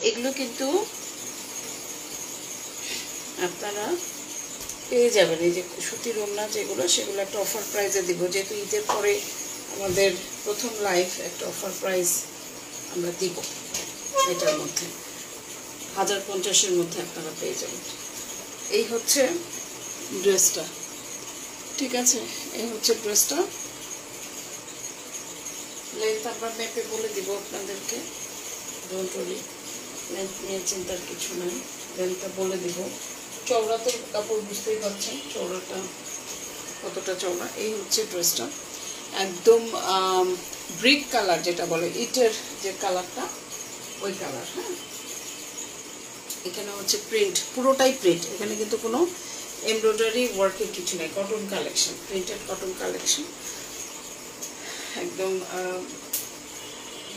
এগুলো কিন্তু আপনারা পেয়ে যাবেন। এই যে সুতির ওড়না যেগুলো, সেগুলো একটা অফার প্রাইসে দিব, যেহেতু ঈদের পরে আমাদের প্রথম লাইভ একটা অফার প্রাইস আমরা দিব। এটার মধ্যে 1050-এর মধ্যে আপনারা পেয়ে যাবেন। এই হচ্ছে ড্রেসটা, ঠিক আছে? এই হচ্ছে ড্রেসটা। লেন্থ আমরা মেপে বলে দিব আপনাদেরকে, ডোন্ট ওয়ারি, লেন্থ নিয়ে চিন্তার কিছু নাই, লেন্থটা বলে দিব। চওড়া তো কাপড় বুঝতেই পারছেন চওড়াটা কতটা চওড়া। এই হচ্ছে ড্রেসটা, একদম ব্রিক কালার, যেটা বলে ইটের যে কালারটা, ওই কালার। হ্যাঁ, এখানে হচ্ছে প্রিন্ট, পুরোটাই প্রিন্ট, এখানে কিন্তু কোনো এমব্রয়ডারি ওয়ার্কের কিছু নেই। Cotton collection, printed cotton collection, একদম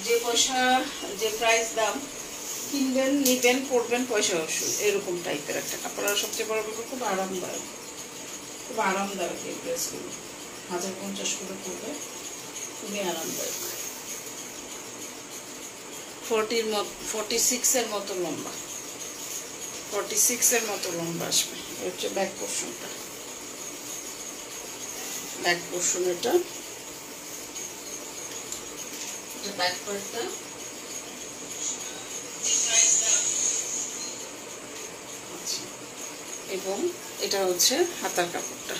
যে পয়সা, যে প্রাইস দাম, কিনবেন, নিবেন, পরবেন, পয়সা ওষুধ, এরকম টাইপের একটা কাপড়। আর সবচেয়ে বড় ব্যাপার খুব আরামদায়ক, খুব আরামদায়ক এই ড্রেসগুলো। 1050 করে পড়বে, খুবই আরামদায়ক। 46-এর মতো লম্বা, 46-এর মতো লম্বা আসবে। এই হচ্ছে ব্যাক পোর্শনটা, ব্যাক পোর্শন, এটা ব্যাক পার্টটা। এবং এটা হচ্ছে হাতার কাপড়টা,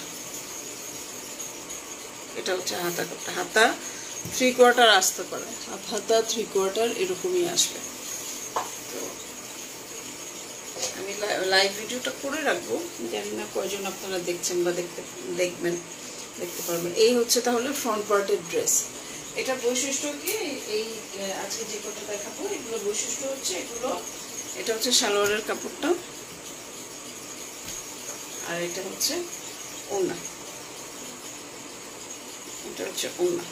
এটা হচ্ছে হাতার কাপড়টা। হাতা 3/4 আসতে পারে, হাতা 3/4 এরকমই আসবে। তো আমি লাইভ ভিডিওটা করে রাখবো, জানি না কয়জন আপনারা দেখছেন বা দেখতে পারবেন। এই হচ্ছে তাহলে ফ্রন্ট পার্টের ড্রেস। এটা বৈশিষ্ট্য কি, এই আজকে যে কটা দেখাবো এগুলো বৈশিষ্ট্য হচ্ছে এগুলো। এটা হচ্ছে সালোয়ারের কাপড়টা, আর এটা হচ্ছে ওড়না, এটা হচ্ছে ওড়না।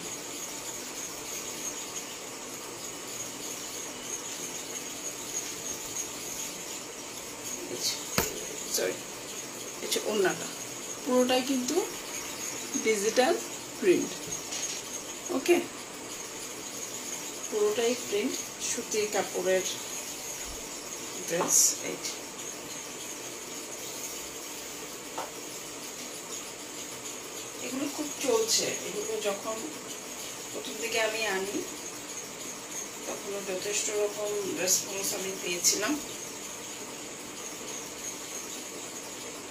সরি, এটা ওড়নাটা পুরোটাই কিন্তু ডিজিটাল প্রিন্ট। ওকে, পুরোটাই প্রিন্ট, সুতির কাপড়ের ড্রেস। এই এগুলো খুব চলছে, এগুলো যখন প্রথম দিকে আমি আনি তখনও যথেষ্ট রকম রেসপন্স আমি পেয়েছিলাম।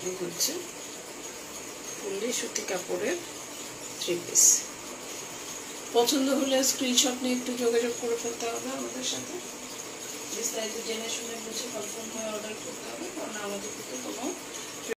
এই হচ্ছে ফুললি সুতি কাপড়ের 3 পিস। পছন্দ হলে স্ক্রিনশট নিয়ে একটু যোগাযোগ করে ফেলতে হবে আমাদের সাথে, বিস্তারিত জেনে শুনে বুঝে কনফার্ম হয়ে অর্ডার করতে হবে, কারণ আমাদের কিন্তু কোনো